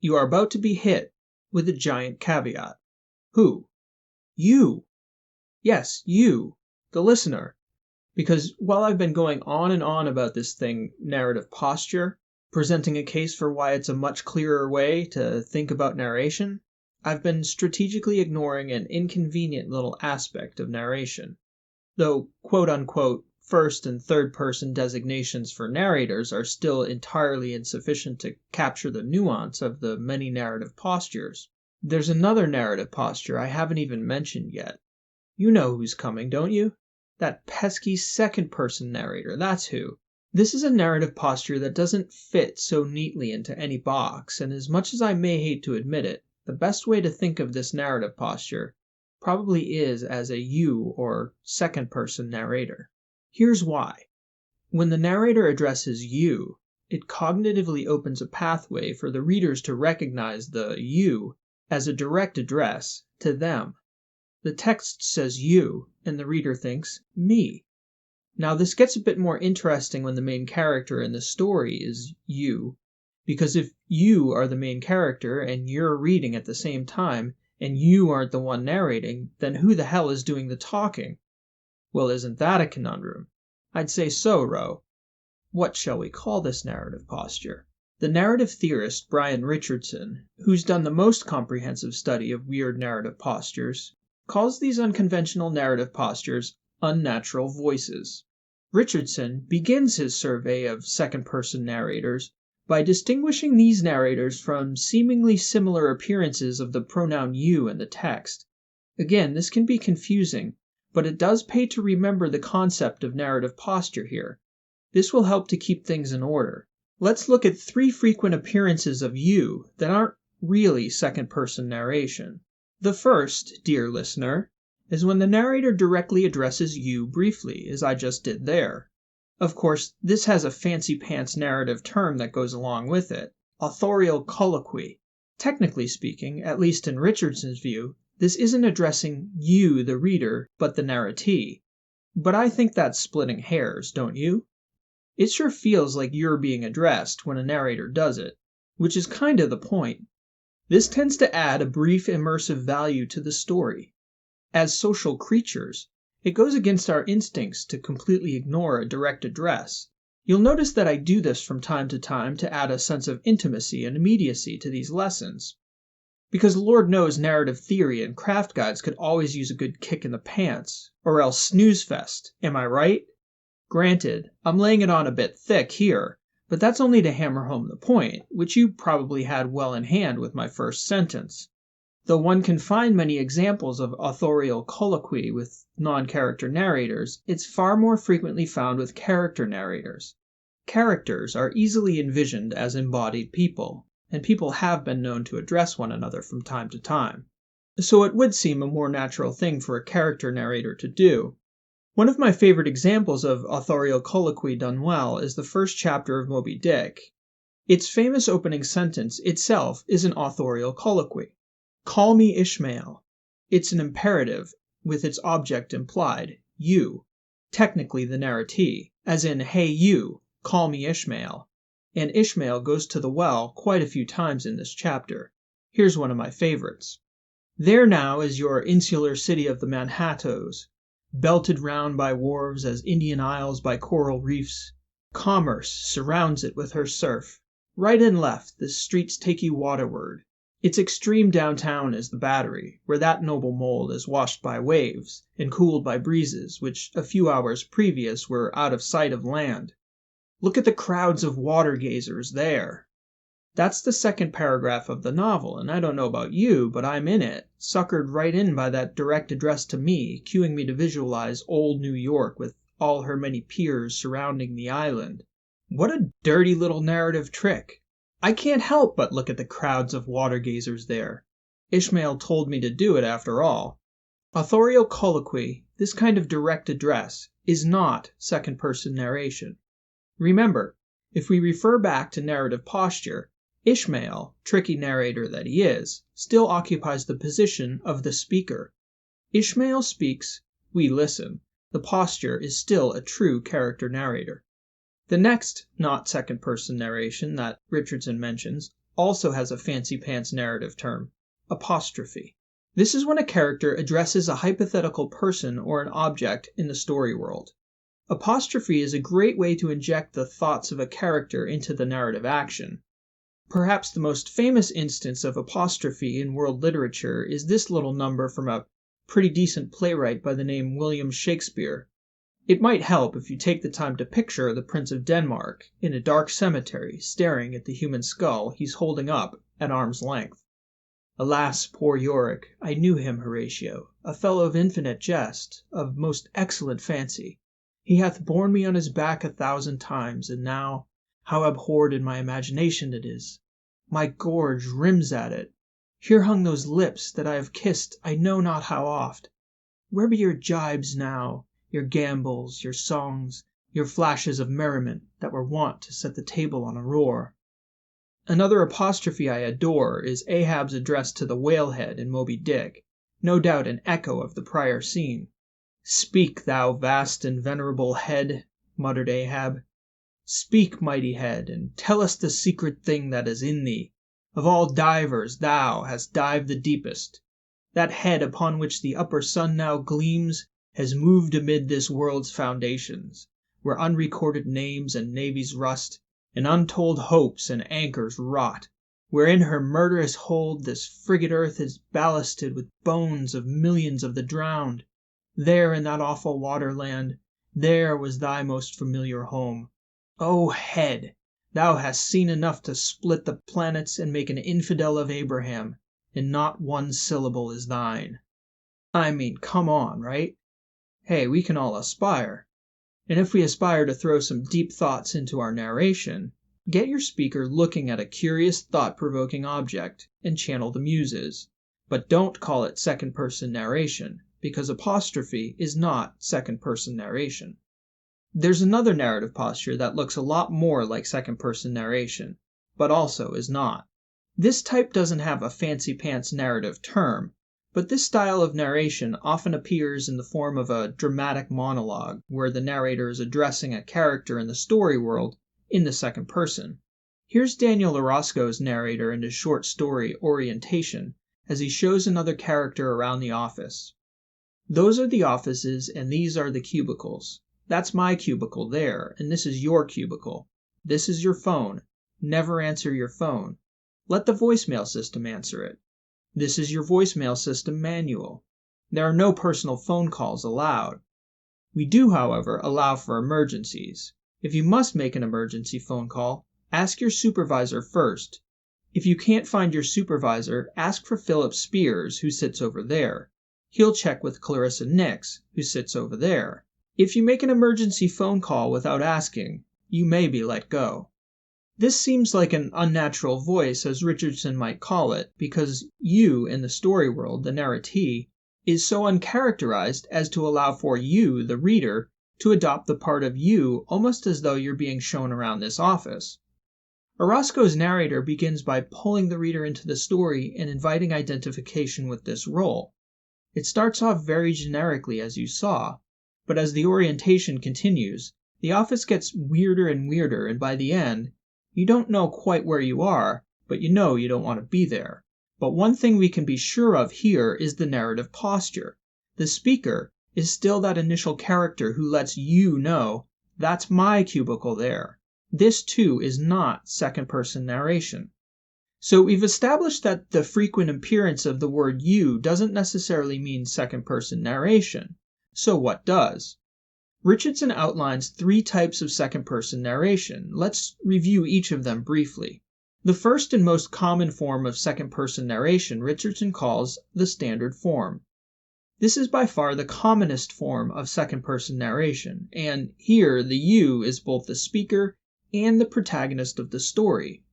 You are about to be hit with a giant caveat. Who? You! Yes, you, the listener. Because while I've been going on and on about this thing, narrative posture, presenting a case for why it's a much clearer way to think about narration, I've been strategically ignoring an inconvenient little aspect of narration. Though quote-unquote first and third person designations for narrators are still entirely insufficient to capture the nuance of the many narrative postures, there's another narrative posture I haven't even mentioned yet. You know who's coming, don't you? That pesky second-person narrator, that's who. This is a narrative posture that doesn't fit so neatly into any box, and as much as I may hate to admit it, the best way to think of this narrative posture probably is as a you or second-person narrator. Here's why. When the narrator addresses you, it cognitively opens a pathway for the readers to recognize the you as a direct address to them. The text says you, and the reader thinks me. Now this gets a bit more interesting when the main character in the story is you, because if you are the main character and you're reading at the same time, and you aren't the one narrating, then who the hell is doing the talking? Well, isn't that a conundrum? I'd say so, Ro. What shall we call this narrative posture? The narrative theorist Brian Richardson, who's done the most comprehensive study of weird narrative postures, calls these unconventional narrative postures unnatural voices. Richardson begins his survey of second-person narrators by distinguishing these narrators from seemingly similar appearances of the pronoun you in the text. Again, this can be confusing, but it does pay to remember the concept of narrative posture here. This will help to keep things in order. Let's look at 3 frequent appearances of you that aren't really second-person narration. The first, dear listener, is when the narrator directly addresses you briefly, as I just did there. Of course, this has a fancy-pants narrative term that goes along with it, authorial colloquy. Technically speaking, at least in Richardson's view, this isn't addressing you, the reader, but the narratee. But I think that's splitting hairs, don't you? It sure feels like you're being addressed when a narrator does it, which is kind of the point. This tends to add a brief immersive value to the story. As social creatures, it goes against our instincts to completely ignore a direct address. You'll notice that I do this from time to time to add a sense of intimacy and immediacy to these lessons. Because Lord knows narrative theory and craft guides could always use a good kick in the pants, or else snooze fest, am I right? Granted, I'm laying it on a bit thick here, but that's only to hammer home the point, which you probably had well in hand with my first sentence. Though one can find many examples of authorial colloquy with non-character narrators, it's far more frequently found with character narrators. Characters are easily envisioned as embodied people, and people have been known to address one another from time to time. So it would seem a more natural thing for a character narrator to do. One of my favorite examples of authorial colloquy done well is the first chapter of Moby Dick. Its famous opening sentence itself is an authorial colloquy. Call me Ishmael. It's an imperative, with its object implied, you, technically the narratee, as in, hey you, call me Ishmael. And Ishmael goes to the well quite a few times in this chapter. Here's one of my favorites. There now is your insular city of the Manhattoes, belted round by wharves as Indian isles by coral reefs. Commerce surrounds it with her surf. Right and left the streets take you waterward. Its extreme downtown is the Battery, where that noble mold is washed by waves and cooled by breezes which a few hours previous were out of sight of land. Look at the crowds of water gazers there. That's the second paragraph of the novel, and I don't know about you, but I'm in it, suckered right in by that direct address to me, cueing me to visualize old New York with all her many piers surrounding the island. What a dirty little narrative trick. I can't help but look at the crowds of water gazers there. Ishmael told me to do it after all. Authorial colloquy, this kind of direct address, is not second-person narration. Remember, if we refer back to narrative posture, Ishmael, tricky narrator that he is, still occupies the position of the speaker. Ishmael speaks, we listen. The posture is still a true character narrator. The next not second-person narration that Richardson mentions also has a fancy-pants narrative term: apostrophe. This is when a character addresses a hypothetical person or an object in the story world. Apostrophe is a great way to inject the thoughts of a character into the narrative action. Perhaps the most famous instance of apostrophe in world literature is this little number from a pretty decent playwright by the name William Shakespeare. It might help if you take the time to picture the Prince of Denmark in a dark cemetery staring at the human skull he's holding up at arm's length. Alas, poor Yorick, I knew him, Horatio, a fellow of infinite jest, of most excellent fancy. He hath borne me on his back 1,000 times, and now, how abhorred in my imagination it is! My gorge rims at it. Here hung those lips that I have kissed I know not how oft. Where be your gibes now, your gambols, your songs, your flashes of merriment that were wont to set the table on a roar? Another apostrophe I adore is Ahab's address to the whalehead in Moby Dick, no doubt an echo of the prior scene. "Speak, thou vast and venerable head," muttered Ahab. "Speak, mighty head, and tell us the secret thing that is in thee. Of all divers thou hast dived the deepest. That head upon which the upper sun now gleams has moved amid this world's foundations, where unrecorded names and navies rust, and untold hopes and anchors rot, where in her murderous hold this frigate earth is ballasted with bones of millions of the drowned. There in that awful waterland, there was thy most familiar home. O head, thou hast seen enough to split the planets and make an infidel of Abraham, and not one syllable is thine." I mean, come on, right? Hey, we can all aspire. And if we aspire to throw some deep thoughts into our narration, get your speaker looking at a curious, thought-provoking object and channel the muses. But don't call it second-person narration, because apostrophe is not second-person narration. There's another narrative posture that looks a lot more like second-person narration, but also is not. This type doesn't have a fancy-pants narrative term, but this style of narration often appears in the form of a dramatic monologue, where the narrator is addressing a character in the story world in the second person. Here's Daniel Orozco's narrator in his short story Orientation, as he shows another character around the office. "Those are the offices and these are the cubicles. That's my cubicle there, and this is your cubicle. This is your phone. Never answer your phone. Let the voicemail system answer it. This is your voicemail system manual. There are no personal phone calls allowed. We do, however, allow for emergencies. If you must make an emergency phone call, ask your supervisor first. If you can't find your supervisor, ask for Philip Spears, who sits over there. He'll check with Clarissa Nix, who sits over there. If you make an emergency phone call without asking, you may be let go." This seems like an unnatural voice, as Richardson might call it, because you in the story world, the narratee, is so uncharacterized as to allow for you, the reader, to adopt the part of you almost as though you're being shown around this office. Orozco's narrator begins by pulling the reader into the story and inviting identification with this role. It starts off very generically, as you saw, but as the orientation continues, the office gets weirder and weirder, and by the end, you don't know quite where you are, but you know you don't want to be there. But one thing we can be sure of here is the narrative posture. The speaker is still that initial character who lets you know, that's my cubicle there. This, too, is not second-person narration. So we've established that the frequent appearance of the word you doesn't necessarily mean second-person narration. So what does? Richardson outlines 3 types of second-person narration. Let's review each of them briefly. The first and most common form of second-person narration Richardson calls the standard form. This is by far the commonest form of second-person narration, and here the you is both the speaker and the protagonist of the story.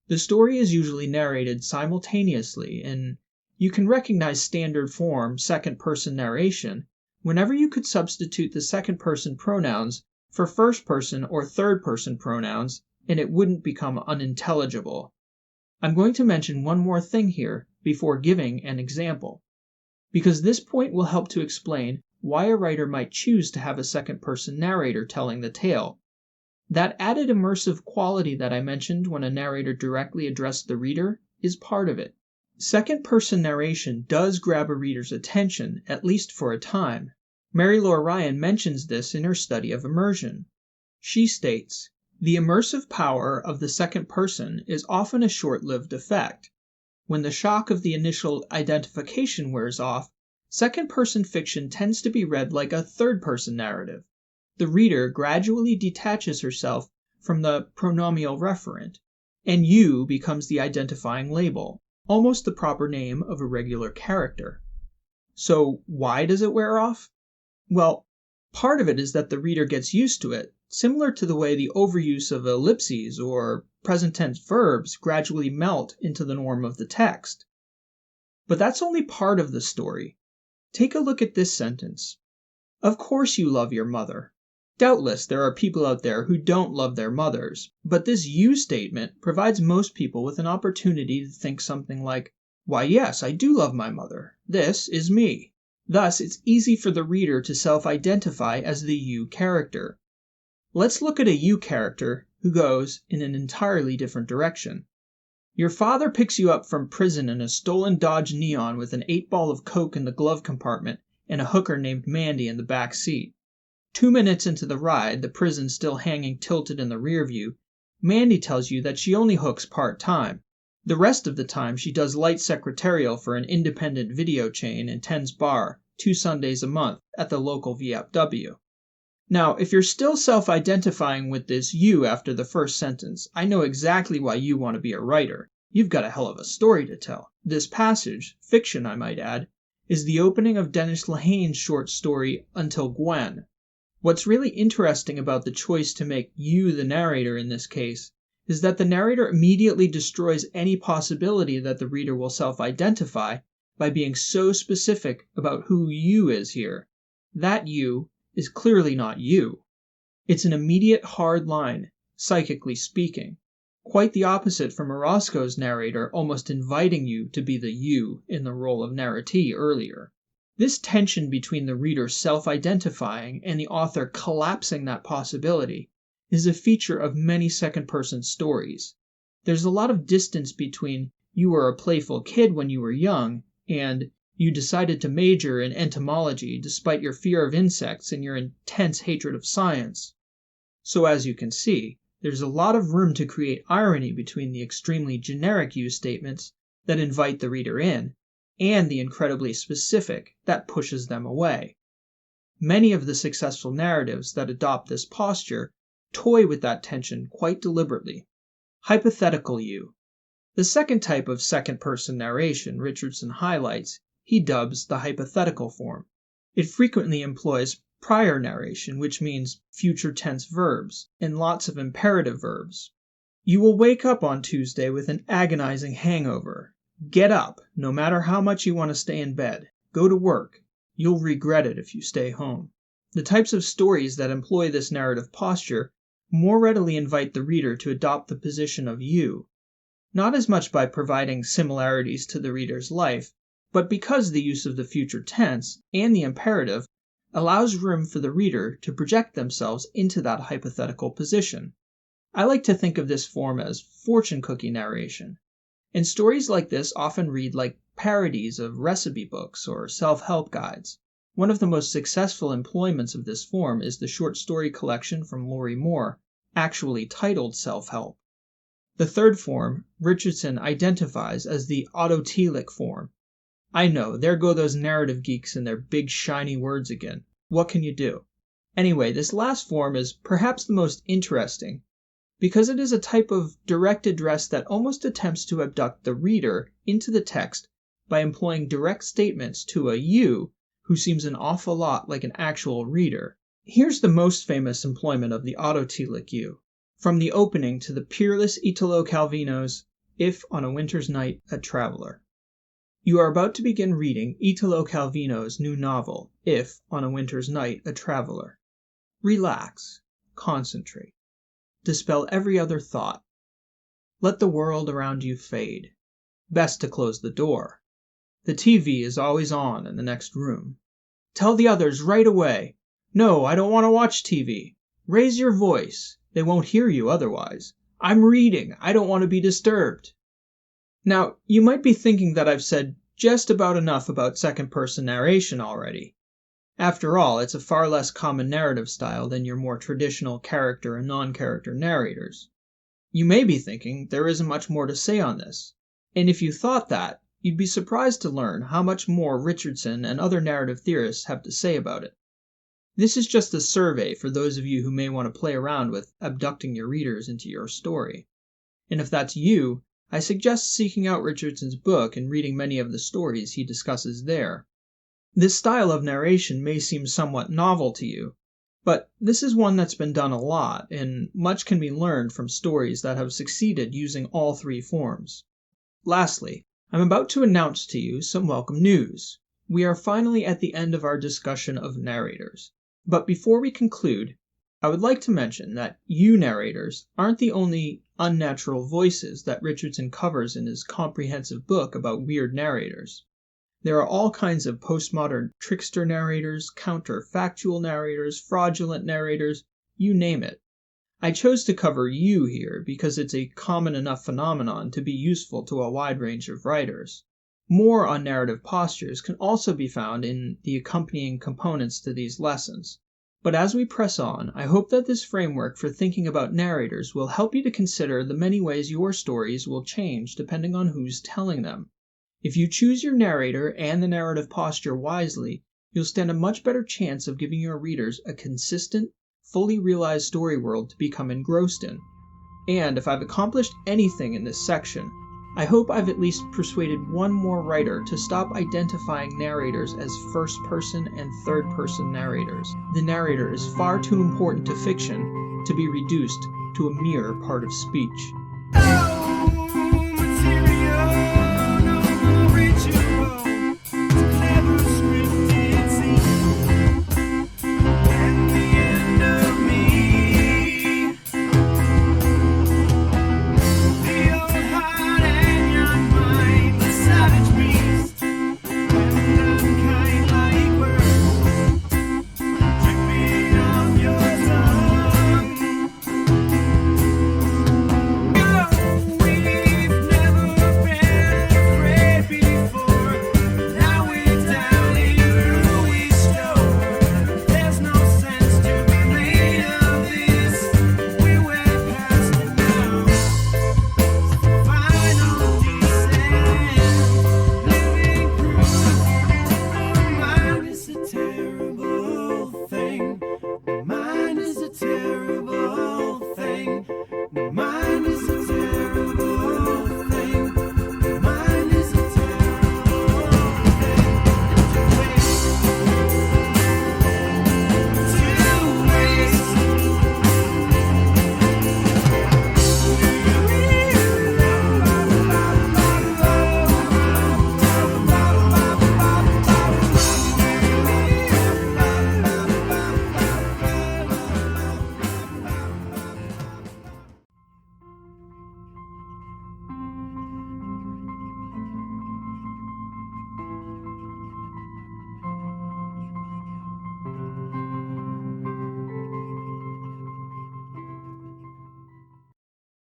The story is usually narrated simultaneously, and you can recognize standard form second-person narration whenever you could substitute the second-person pronouns for first-person or third-person pronouns, and it wouldn't become unintelligible. I'm going to mention one more thing here before giving an example, because this point will help to explain why a writer might choose to have a second-person narrator telling the tale. That added immersive quality that I mentioned when a narrator directly addressed the reader is part of it. Second-person narration does grab a reader's attention, at least for a time. Mary Laura Ryan mentions this in her study of immersion. She states, "The immersive power of the second person is often a short-lived effect. When the shock of the initial identification wears off, second-person fiction tends to be read like a third-person narrative. The reader gradually detaches herself from the pronominal referent, and you becomes the identifying label, almost the proper name of a regular character." So why does it wear off? Well, part of it is that the reader gets used to it, similar to the way the overuse of ellipses or present tense verbs gradually melt into the norm of the text. But that's only part of the story. Take a look at this sentence. Of course you love your mother. Doubtless there are people out there who don't love their mothers, but this you statement provides most people with an opportunity to think something like, why yes, I do love my mother. This is me. Thus, it's easy for the reader to self-identify as the you character. Let's look at a you character who goes in an entirely different direction. Your father picks you up from prison in a stolen Dodge Neon with an 8-ball of Coke in the glove compartment and a hooker named Mandy in the back seat. 2 minutes into the ride, the prison still hanging tilted in the rear view, Mandy tells you that she only hooks part-time. The rest of the time she does light secretarial for an independent video chain in Tens Bar 2 Sundays a month at the local VFW. Now, if you're still self-identifying with this you after the first sentence, I know exactly why you want to be a writer. You've got a hell of a story to tell. This passage, fiction I might add, is the opening of Dennis Lehane's short story Until Gwen. What's really interesting about the choice to make you the narrator in this case is that the narrator immediately destroys any possibility that the reader will self-identify by being so specific about who you is here. That you is clearly not you. It's an immediate hard line, psychically speaking. Quite the opposite from Orozco's narrator almost inviting you to be the you in the role of narratee earlier. This tension between the reader self-identifying and the author collapsing that possibility is a feature of many second-person stories. There's a lot of distance between you were a playful kid when you were young and you decided to major in entomology despite your fear of insects and your intense hatred of science. So as you can see, there's a lot of room to create irony between the extremely generic you statements that invite the reader in and the incredibly specific that pushes them away. Many of the successful narratives that adopt this posture toy with that tension quite deliberately. Hypothetical you. The second type of second-person narration Richardson highlights, he dubs the hypothetical form. It frequently employs prior narration, which means future tense verbs, and lots of imperative verbs. You will wake up on Tuesday with an agonizing hangover. Get up, no matter how much you want to stay in bed. Go to work. You'll regret it if you stay home. The types of stories that employ this narrative posture more readily invite the reader to adopt the position of you, not as much by providing similarities to the reader's life, but because the use of the future tense and the imperative allows room for the reader to project themselves into that hypothetical position. I like to think of this form as fortune cookie narration. And stories like this often read like parodies of recipe books or self-help guides. One of the most successful employments of this form is the short story collection from Lori Moore, actually titled Self-Help. The third form, Richardson identifies as the Autotelic Form. I know, there go those narrative geeks and their big shiny words again. What can you do? Anyway, this last form is perhaps the most interesting, because it is a type of direct address that almost attempts to abduct the reader into the text by employing direct statements to a you who seems an awful lot like an actual reader. Here's the most famous employment of the autotelic you, from the opening to the peerless Italo Calvino's If on a Winter's Night a Traveler. You are about to begin reading Italo Calvino's new novel, If on a Winter's Night a Traveler. Relax, concentrate. Dispel every other thought. Let the world around you fade. Best to close the door. The TV is always on in the next room. Tell the others right away. No, I don't want to watch TV. Raise your voice. They won't hear you otherwise. I'm reading. I don't want to be disturbed. Now, you might be thinking that I've said just about enough about second-person narration already. After all, it's a far less common narrative style than your more traditional character and non-character narrators. You may be thinking there isn't much more to say on this, and if you thought that, you'd be surprised to learn how much more Richardson and other narrative theorists have to say about it. This is just a survey for those of you who may want to play around with abducting your readers into your story. And if that's you, I suggest seeking out Richardson's book and reading many of the stories he discusses there. This style of narration may seem somewhat novel to you, but this is one that's been done a lot, and much can be learned from stories that have succeeded using all three forms. Lastly, I'm about to announce to you some welcome news. We are finally at the end of our discussion of narrators. But before we conclude, I would like to mention that you narrators aren't the only unnatural voices that Richardson covers in his comprehensive book about weird narrators. There are all kinds of postmodern trickster narrators, counterfactual narrators, fraudulent narrators, you name it. I chose to cover you here because it's a common enough phenomenon to be useful to a wide range of writers. More on narrative postures can also be found in the accompanying components to these lessons. But as we press on, I hope that this framework for thinking about narrators will help you to consider the many ways your stories will change depending on who's telling them. If you choose your narrator and the narrative posture wisely, you'll stand a much better chance of giving your readers a consistent, fully realized story world to become engrossed in. And if I've accomplished anything in this section, I hope I've at least persuaded one more writer to stop identifying narrators as first-person and third-person narrators. The narrator is far too important to fiction to be reduced to a mere part of speech.